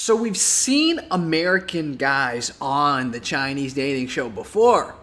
So we've seen American guys on the Chinese dating show before.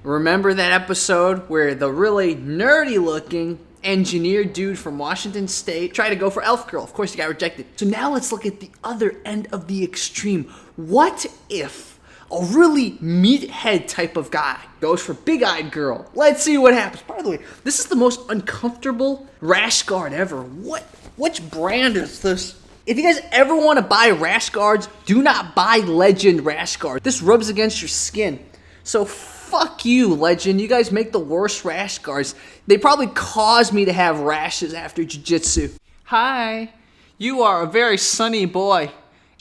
Remember that episode where the really nerdy looking engineer dude from Washington State tried to go for Elf Girl? Of course he got rejected. So now let's look at the other end of the extreme. What if a really meathead type of guy goes for big-eyed girl? Let's see what happens. By the way, this is the most uncomfortable rash guard ever. Which brand is this? If you guys ever want to buy rash guards, do not buy Legend rash guard. This rubs against your skin. So fuck you, Legend. You guys make the worst rash guards. They probably caused me to have rashes after jiu-jitsu. Hi, you are a very sunny boy.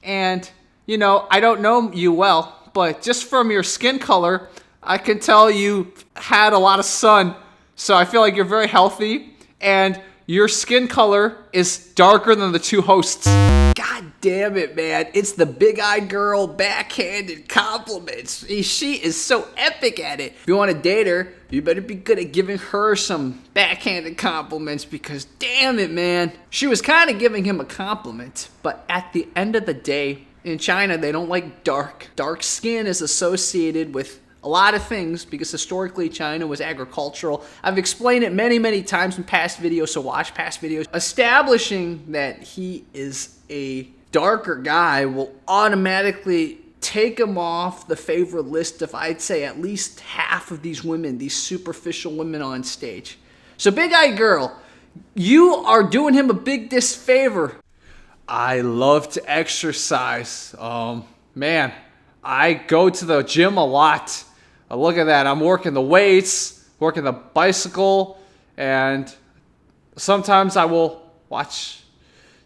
And, you know, I don't know you well, but just from your skin color, I can tell you had a lot of sun. So I feel like you're very healthy. And your skin color is darker than the two hosts. God damn it, man. It's the big-eyed girl backhanded compliments. She is so epic at it. If you want to date her, you better be good at giving her some backhanded compliments because damn it, man. She was kind of giving him a compliment, but at the end of the day, in China, they don't like dark. Dark skin is associated with a lot of things because historically China was agricultural. I've explained it many, many times in past videos, so watch past videos. Establishing that he is a darker guy will automatically take him off the favorite list of, I'd say, at least half of these women, these superficial women on stage. So big-eyed girl, you are doing him a big disfavor. I love to exercise. Man, I go to the gym a lot. Look at that. I'm working the weights, working the bicycle, and sometimes I will watch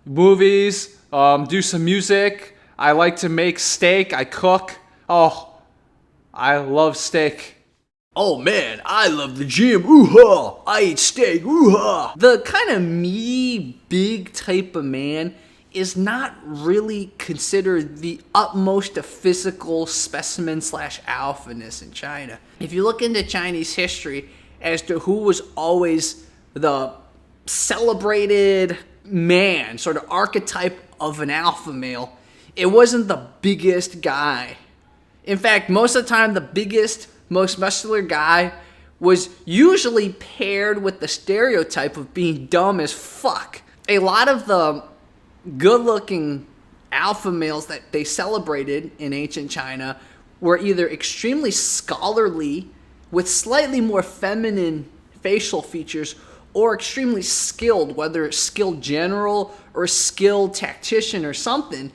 movies, do some music. I like to make steak. I cook. Oh, I love steak. Oh man, I love the gym. Ooh-ha! I eat steak. Ooh-ha! The kind of meaty, big type of man is not really considered the utmost of physical specimen / alphaness in China. If you look into Chinese history as to who was always the celebrated man, sort of archetype of an alpha male, it wasn't the biggest guy. In fact, most of the time, the biggest, most muscular guy was usually paired with the stereotype of being dumb as fuck. A lot of the good-looking alpha males that they celebrated in ancient China were either extremely scholarly with slightly more feminine facial features or extremely skilled, whether it's skilled general or skilled tactician or something,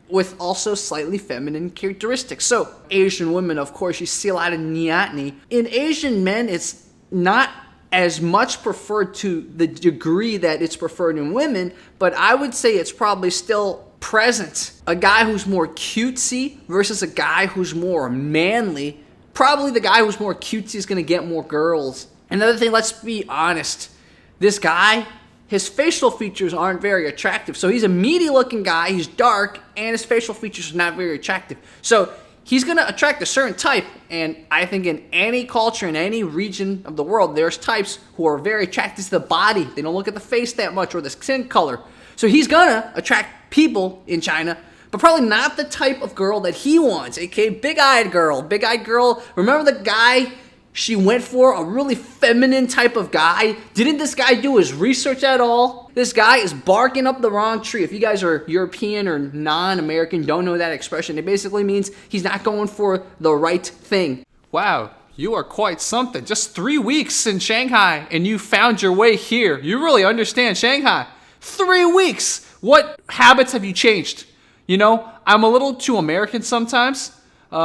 with also slightly feminine characteristics. So Asian women, of course, you see a lot of niatni. In Asian men, it's not as much preferred to the degree that it's preferred in women, but I would say it's probably still present. A guy who's more cutesy versus a guy who's more manly. Probably the guy who's more cutesy is going to get more girls. Another thing, let's be honest. This guy, his facial features aren't very attractive. So he's a meaty looking guy, he's dark, and his facial features are not very attractive. So he's going to attract a certain type, and I think in any culture, in any region of the world, there's types who are very attracted to the body. They don't look at the face that much or the skin color. So he's going to attract people in China, but probably not the type of girl that he wants, aka big-eyed girl. Big-eyed girl, remember the guy she went for? A really feminine type of guy? Didn't this guy do his research at all? This guy is barking up the wrong tree. If you guys are European or non-American, don't know that expression, it basically means he's not going for the right thing. Wow, you are quite something. Just 3 weeks in Shanghai and you found your way here. You really understand Shanghai. 3 weeks. What habits have you changed? You know, I'm a little too American sometimes.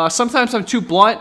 Sometimes I'm too blunt.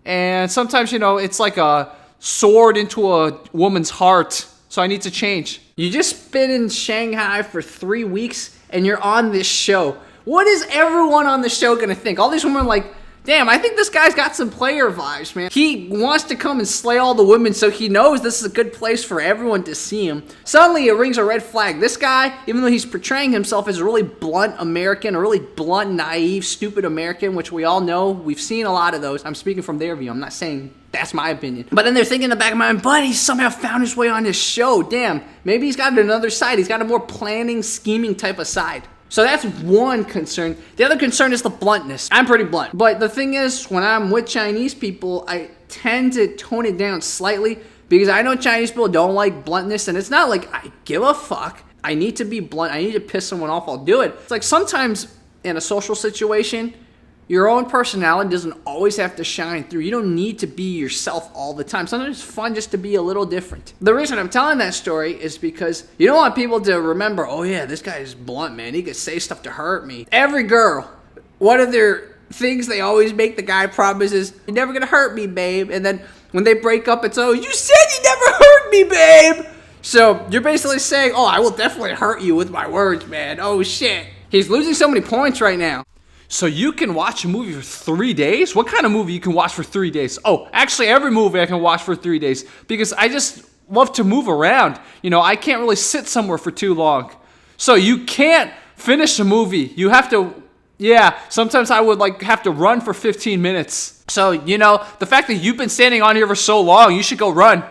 And sometimes, you know, it's like a sword into a woman's heart. So I need to change. You just been in Shanghai for 3 weeks and you're on this show. What is everyone on the show going to think? All these women are like, damn, I think this guy's got some player vibes, man. He wants to come and slay all the women, so he knows this is a good place for everyone to see him. Suddenly, it rings a red flag. This guy, even though he's portraying himself as a really blunt American, a really blunt, naive, stupid American, which we all know, we've seen a lot of those. I'm speaking from their view. I'm not saying that's my opinion. But then they're thinking in the back of my mind, but he somehow found his way on this show. Damn, maybe he's got another side. He's got a more planning, scheming type of side. So that's one concern. The other concern is the bluntness. I'm pretty blunt. But the thing is, when I'm with Chinese people, I tend to tone it down slightly because I know Chinese people don't like bluntness, and it's not like I give a fuck. I need to be blunt. I need to piss someone off. I'll do it. It's like sometimes in a social situation, your own personality doesn't always have to shine through. You don't need to be yourself all the time. Sometimes it's fun just to be a little different. The reason I'm telling that story is because you don't want people to remember, oh yeah, this guy is blunt, man. He could say stuff to hurt me. Every girl, one of their things they always make the guy promise is, you're never gonna hurt me, babe. And then when they break up, it's, oh, you said you never hurt me, babe. So you're basically saying, oh, I will definitely hurt you with my words, man. Oh shit. He's losing so many points right now. So you can watch a movie for 3 days? What kind of movie you can watch for 3 days? Oh, actually every movie I can watch for 3 days because I just love to move around. You know, I can't really sit somewhere for too long. So you can't finish a movie. You have to, yeah, sometimes I would like have to run for 15 minutes. So, you know, the fact that you've been standing on here for so long, you should go run.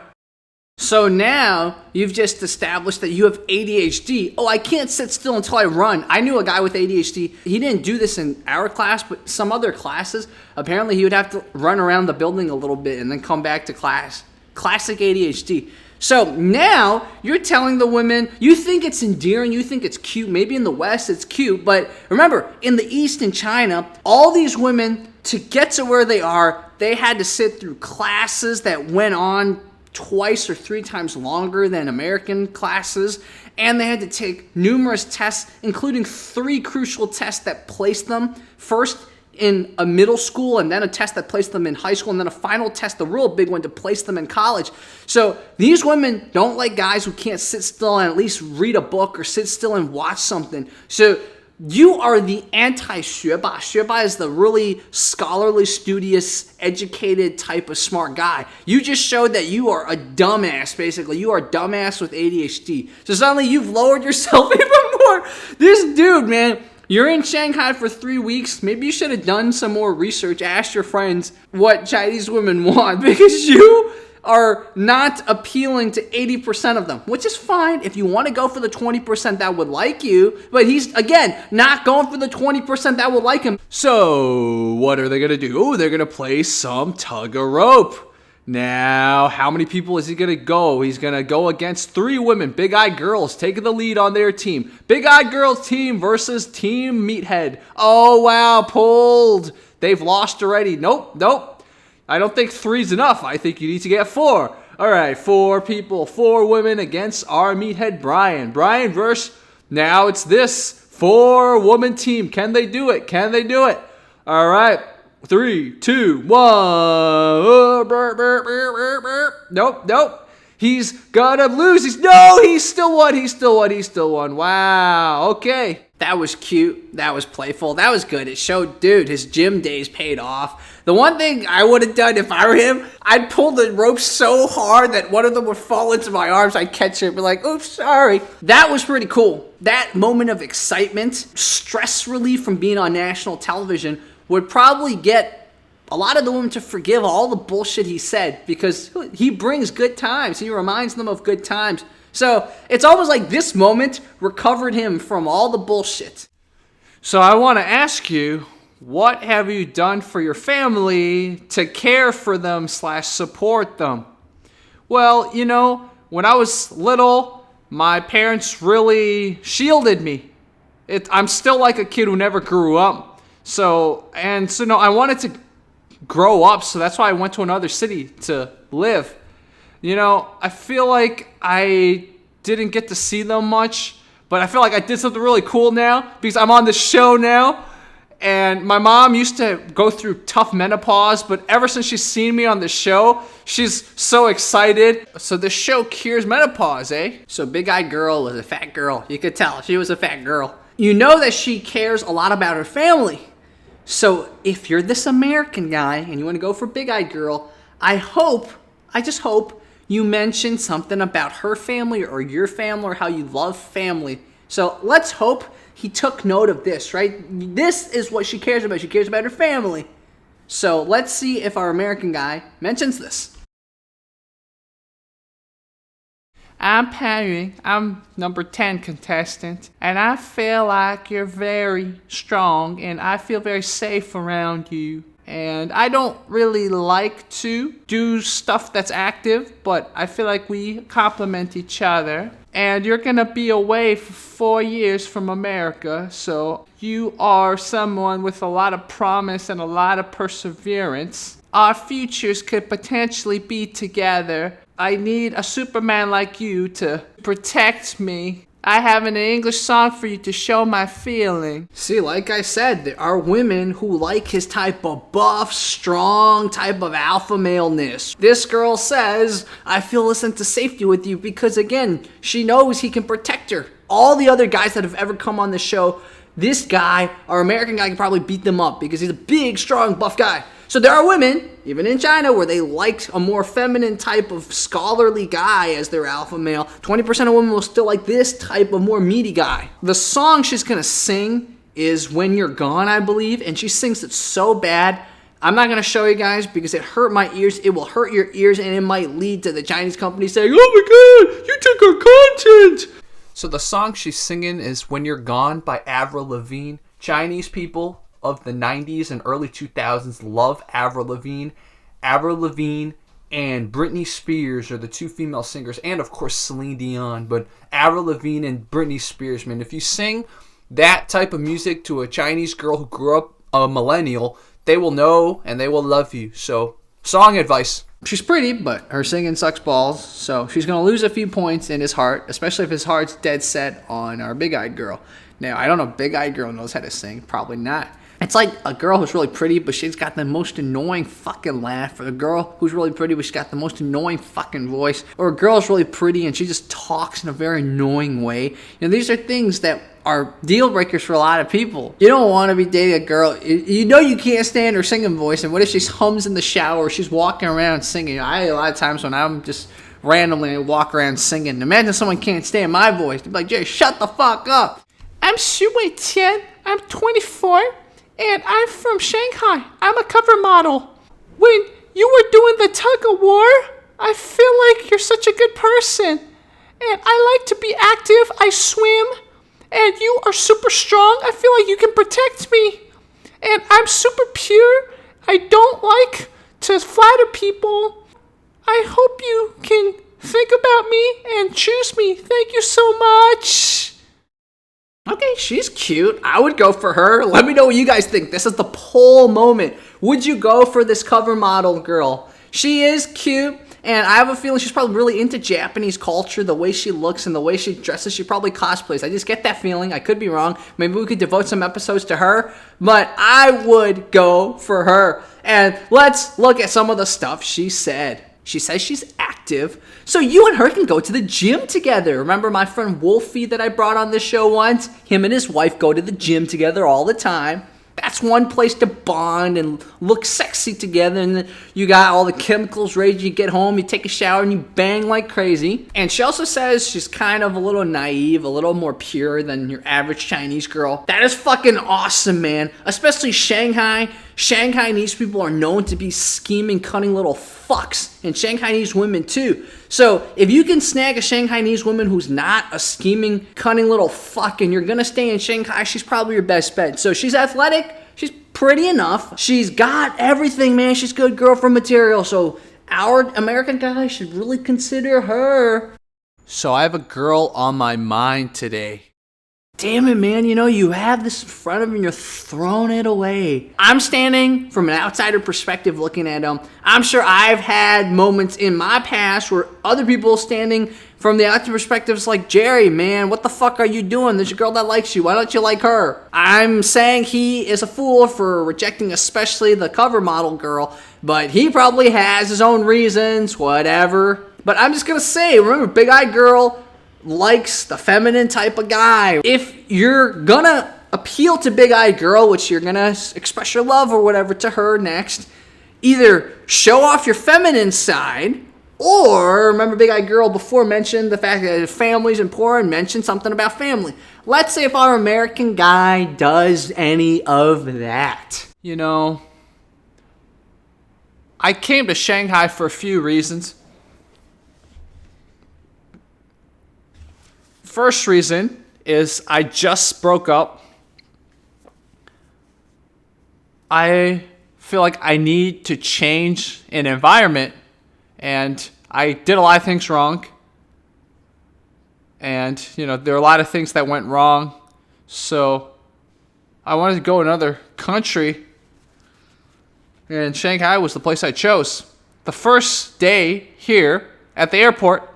So now you've just established that you have ADHD. Oh, I can't sit still until I run. I knew a guy with ADHD. He didn't do this in our class, but some other classes. Apparently he would have to run around the building a little bit and then come back to class. Classic ADHD. So now you're telling the women, you think it's endearing, you think it's cute. Maybe in the West it's cute, but remember, in the East, in China, all these women, to get to where they are, they had to sit through classes that went on twice or 3 times longer than American classes, and they had to take numerous tests, including 3 crucial tests that placed them first in a middle school, and then a test that placed them in high school, and then a final test, the real big one, to place them in college. So these women don't like guys who can't sit still and at least read a book or sit still and watch something. So you are the anti-Xueba. Xueba is the really scholarly, studious, educated type of smart guy. You just showed that you are a dumbass, basically. You are a dumbass with ADHD. So suddenly you've lowered yourself even more. This dude, man, you're in Shanghai for 3 weeks. Maybe you should have done some more research. Ask your friends what Chinese women want, because you are not appealing to 80% of them, which is fine if you want to go for the 20% that would like you, but he's, again, not going for the 20% that would like him. So what are they going to do? Oh, they're going to play some tug of rope. Now, how many people is he going to go? He's going to go against 3 women, big-eyed girls, taking the lead on their team. Big-eyed girls team versus Team Meathead. Oh, wow, pulled. They've lost already. Nope. I don't think 3's enough. I think you need to get 4. All right, 4 people, 4 women against our meathead Brian. Brian versus, now it's this 4-woman team. Can they do it? All right, 3, 2, 1. Nope. He's gonna lose. He still won. Wow, okay. That was cute. That was playful. That was good. It showed, dude, his gym days paid off. The one thing I would have done if I were him, I'd pull the rope so hard that one of them would fall into my arms. I'd catch it and be like, oops, sorry. That was pretty cool. That moment of excitement, stress relief from being on national television would probably get a lot of the women to forgive all the bullshit he said, because he brings good times. He reminds them of good times. So it's almost like this moment recovered him from all the bullshit. So I want to ask you, what have you done for your family to care for them / support them? Well, you know, when I was little, my parents really shielded me. I'm still like a kid who never grew up. So no, I wanted to grow up, so that's why I went to another city to live. You know, I feel like I didn't get to see them much, but I feel like I did something really cool now because I'm on the show now. And my mom used to go through tough menopause, but ever since she's seen me on the show, she's so excited. So the show cures menopause, eh? So big-eyed girl was a fat girl. You could tell she was a fat girl. You know that she cares a lot about her family. So if you're this American guy and you want to go for big-eyed girl, I just hope you mention something about her family or your family or how you love family. So let's hope he took note of this, right? This is what she cares about. She cares about her family. So let's see if our American guy mentions this. I'm Perry. I'm number 10 contestant. And I feel like you're very strong and I feel very safe around you. And I don't really like to do stuff that's active, but I feel like we complement each other. And you're gonna be away for 4 years from America, so you are someone with a lot of promise and a lot of perseverance. Our futures could potentially be together. I need a Superman like you to protect me. I have an English song for you to show my feeling. See, like I said, there are women who like his type of buff, strong type of alpha maleness. This girl says, I feel a sense of safety with you because, again, she knows he can protect her. All the other guys that have ever come on the show, this guy, our American guy, can probably beat them up because he's a big, strong, buff guy. So there are women, even in China, where they like a more feminine type of scholarly guy as their alpha male. 20% of women will still like this type of more meaty guy. The song she's gonna sing is When You're Gone, I believe, and she sings it so bad. I'm not gonna show you guys because it hurt my ears. It will hurt your ears and it might lead to the Chinese company saying, oh my God, you took our content. So the song she's singing is When You're Gone by Avril Lavigne. Chinese people of the 90s and early 2000s love Avril Lavigne. Avril Lavigne and Britney Spears are the two female singers, and of course Celine Dion. But Avril Lavigne and Britney Spears, man, if you sing that type of music to a Chinese girl who grew up a millennial, they will know and they will love you. So, song advice. She's pretty, but her singing sucks balls, so she's going to lose a few points in his heart, especially if his heart's dead set on our big-eyed girl. Now, I don't know if big-eyed girl knows how to sing. Probably not. It's like a girl who's really pretty, but she's got the most annoying fucking laugh. Or a girl who's really pretty, but she's got the most annoying fucking voice. Or a girl's really pretty and she just talks in a very annoying way. You know, these are things that are deal breakers for a lot of people. You don't want to be dating a girl. You know you can't stand her singing voice. And what if she hums in the shower or she's walking around singing? A lot of times when I'm just randomly walk around singing, imagine someone can't stand my voice. They'd be like, Jay, shut the fuck up. I'm Xu Wei Tian. I'm 24. And I'm from Shanghai. I'm a cover model. When you were doing the tug of war, I feel like you're such a good person. And I like to be active. I swim. And you are super strong. I feel like you can protect me. And I'm super pure. I don't like to flatter people. I hope you can think about me and choose me. Thank you so much. Okay, she's cute. I would go for her. Let me know what you guys think. This is the poll moment. Would you go for this cover model girl? She is cute, and I have a feeling she's probably really into Japanese culture, the way she looks and the way she dresses. She probably cosplays. I just get that feeling. I could be wrong. Maybe we could devote some episodes to her, but I would go for her. And let's look at some of the stuff she said. She says she's active, so you and her can go to the gym together. Remember my friend Wolfie that I brought on this show once? Him and his wife go to the gym together all the time. That's one place to bond and look sexy together. And then you got all the chemicals ready. You get home, you take a shower, and you bang like crazy. And she also says she's kind of a little naive, a little more pure than your average Chinese girl. That is fucking awesome, man. Especially Shanghai. Shanghainese people are known to be scheming, cunning little fucks. And Shanghainese women, too. So, if you can snag a Shanghainese woman who's not a scheming, cunning little fuck, and you're gonna stay in Shanghai, she's probably your best bet. So, she's athletic, she's pretty enough, she's got everything, man, she's good girlfriend material, so our American guy should really consider her. So, I have a girl on my mind today. Damn it, man, you know, you have this in front of you and you're throwing it away. I'm standing from an outsider perspective looking at him. I'm sure I've had moments in my past where other people standing from the outside perspectives like, Jerry, man, what the fuck are you doing? There's a girl that likes you. Why don't you like her? I'm saying he is a fool for rejecting especially the cover model girl, but he probably has his own reasons, whatever. But I'm just gonna say, remember, big-eyed girl likes the feminine type of guy. If you're gonna appeal to big-eyed girl, which you're gonna express your love or whatever to her next, either show off your feminine side, or remember big-eyed girl before mentioned the fact that family's important, mention something about family. Let's say if our American guy does any of that. You know, I came to Shanghai for a few reasons. First reason is I just broke up. I feel like I need to change an environment, and I did a lot of things wrong. And, there are a lot of things that went wrong. So I wanted to go another country, and Shanghai was the place I chose. The first day here at the airport,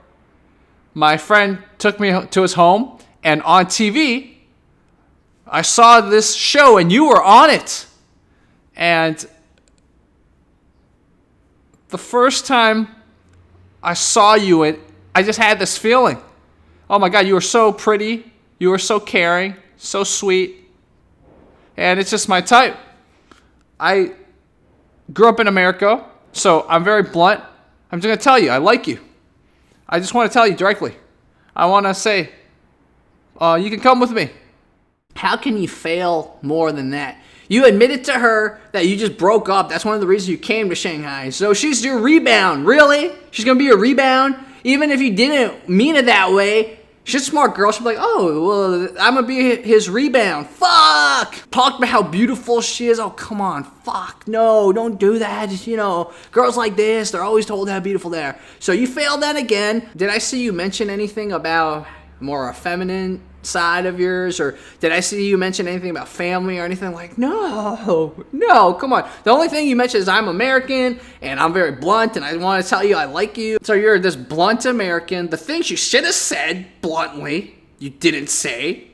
my friend took me to his home, and on TV, I saw this show, and you were on it. And the first time I saw you, I just had this feeling. Oh my God, you were so pretty. You were so caring, so sweet. And it's just my type. I grew up in America, so I'm very blunt. I'm just going to tell you, I like you. I just want to tell you directly. I want to say, you can come with me. How can you fail more than that? You admitted to her that you just broke up. That's one of the reasons you came to Shanghai. So she's your rebound. Really? She's going to be your rebound? Even if you didn't mean it that way, she's a smart girl. She'll be like, oh, well, I'm going to be his rebound. Fuck! Talk about how beautiful she is. Oh, come on. Fuck. No, don't do that. Just, girls like this, they're always told how beautiful they are. So you failed that again. Did I see you mention anything about more a feminine side of yours, or did I see you mention anything about family or anything? Like, no, come on. The only thing you mentioned is I'm American and I'm very blunt and I want to tell you I like you. So you're this blunt American. The things you should have said bluntly, you didn't say.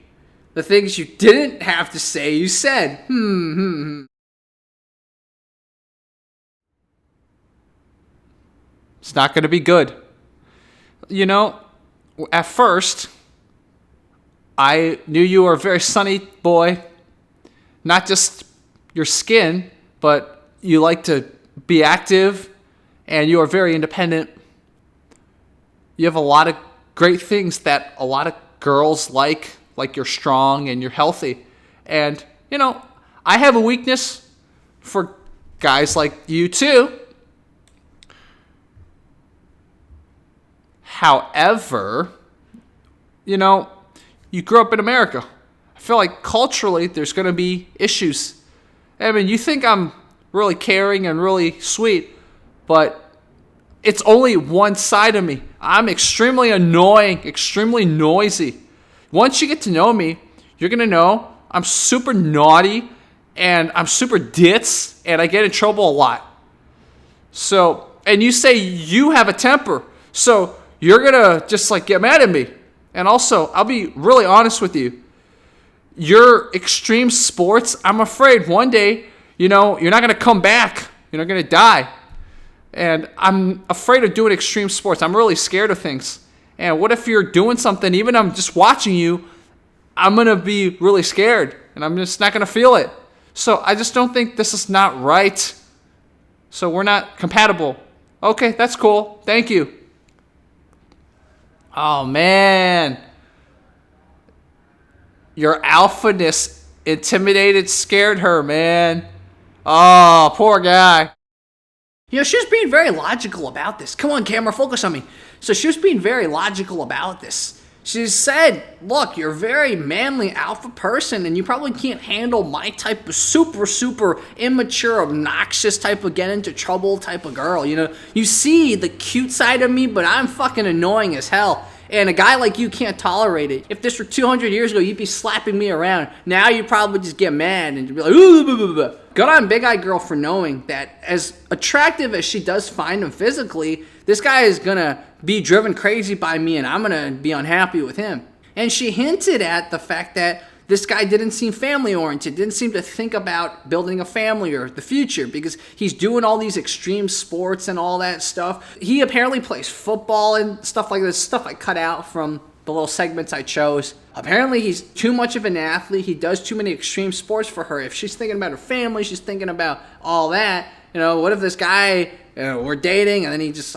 The things you didn't have to say, you said. It's not going to be good. At first, I knew you were a very sunny boy. Not just your skin, but you like to be active, and you are very independent. You have a lot of great things that a lot of girls like you're strong and you're healthy. And, I have a weakness for guys like you too. However, you grew up in America. I feel like culturally there's going to be issues. I mean, you think I'm really caring and really sweet, but it's only one side of me. I'm extremely annoying, extremely noisy. Once you get to know me, you're going to know I'm super naughty and I'm super ditz and I get in trouble a lot. So, and you say you have a temper. So you're going to just get mad at me. And also, I'll be really honest with you. Your extreme sports, I'm afraid one day, you're not going to come back. You're going to die. And I'm afraid of doing extreme sports. I'm really scared of things. And what if you're doing something, even I'm just watching you, I'm going to be really scared. And I'm just not going to feel it. So I just don't think this is not right. So we're not compatible. Okay, that's cool. Thank you. Oh, man. Your alphaness scared her, man. Oh, poor guy. She was being very logical about this. Come on, camera, focus on me. So she was being very logical about this. She said, look, you're a very manly alpha person, and you probably can't handle my type of super, super immature, obnoxious type of get into trouble type of girl. You see the cute side of me, but I'm fucking annoying as hell. And a guy like you can't tolerate it. If this were 200 years ago, you'd be slapping me around. Now you'd probably just get mad and be like, ooh, blah, blah, blah. Good on Big Eye Girl for knowing that as attractive as she does find him physically, this guy is going to be driven crazy by me and I'm going to be unhappy with him. And she hinted at the fact that this guy didn't seem family-oriented, didn't seem to think about building a family or the future because he's doing all these extreme sports and all that stuff. He apparently plays football and stuff like this, stuff I cut out from the little segments I chose. Apparently he's too much of an athlete. He does too many extreme sports for her. If she's thinking about her family, she's thinking about all that. What if this guy, we're dating and then he just,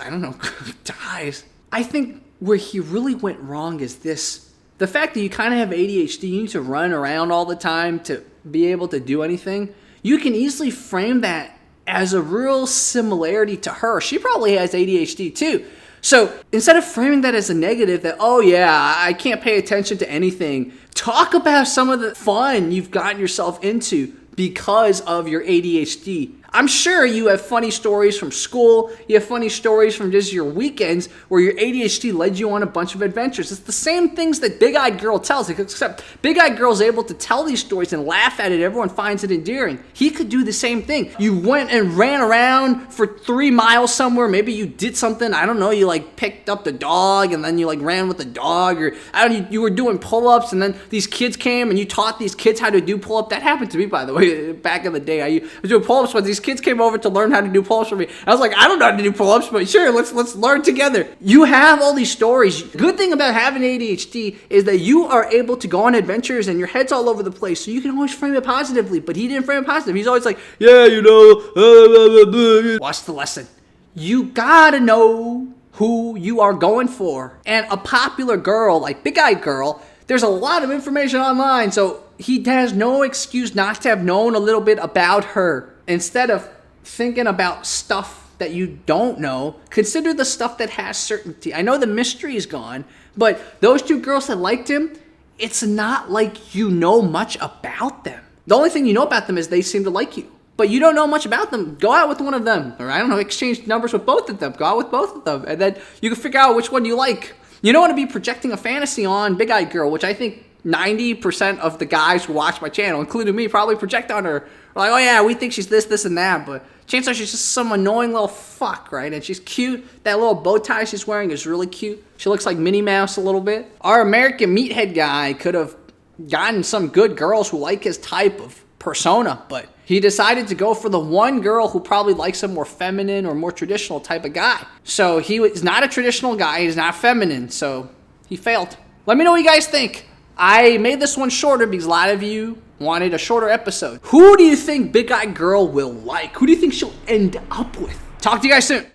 dies? I think where he really went wrong is this. The fact that you kind of have ADHD, you need to run around all the time to be able to do anything. You can easily frame that as a real similarity to her. She probably has ADHD too. So instead of framing that as a negative, that, oh yeah, I can't pay attention to anything, talk about some of the fun you've gotten yourself into because of your ADHD. I'm sure you have funny stories from school, you have funny stories from just your weekends where your ADHD led you on a bunch of adventures. It's the same things that Big Eyed Girl tells, except Big Eyed Girl's able to tell these stories and laugh at it. Everyone finds it endearing. He could do the same thing. You went and ran around for 3 miles somewhere. Maybe you did something, I don't know, you like picked up the dog and then you like ran with the dog, or I don't know, you were doing pull-ups and then these kids came and you taught these kids how to do pull-up. That happened to me, by the way, back in the day. I was doing pull-ups, but these kids came over to learn how to do pull-ups for me. I was like, I don't know how to do pull-ups, but sure, let's learn together. You have all these stories. Good thing about having ADHD is that you are able to go on adventures and your head's all over the place, so you can always frame it positively. But he didn't frame it positive. He's always like, yeah, you know, Watch the lesson. You gotta know who you are going for. And a popular girl like Big Eyed Girl, there's a lot of information online, so he has no excuse not to have known a little bit about her. Instead of thinking about stuff that you don't know, consider the stuff that has certainty. I know the mystery is gone, but those 2 girls that liked him, it's not like you know much about them. The only thing you know about them is they seem to like you, but you don't know much about them. Go out with one of them, or I don't know, exchange numbers with both of them. Go out with both of them, and then you can figure out which one you like. You don't want to be projecting a fantasy on Big Eyed Girl, which I think 90% of the guys who watch my channel, including me, probably project on her. We're like, oh yeah, we think she's this, and that, but chances are she's just some annoying little fuck, right? And she's cute. That little bow tie she's wearing is really cute. She looks like Minnie Mouse a little bit. Our American Meathead guy could have gotten some good girls who like his type of persona, but he decided to go for the one girl who probably likes a more feminine or more traditional type of guy. So he was not a traditional guy. He's not feminine, so he failed. Let me know what you guys think. I made this one shorter because a lot of you wanted a shorter episode. Who do you think Big Eyed Girl will like? Who do you think she'll end up with? Talk to you guys soon.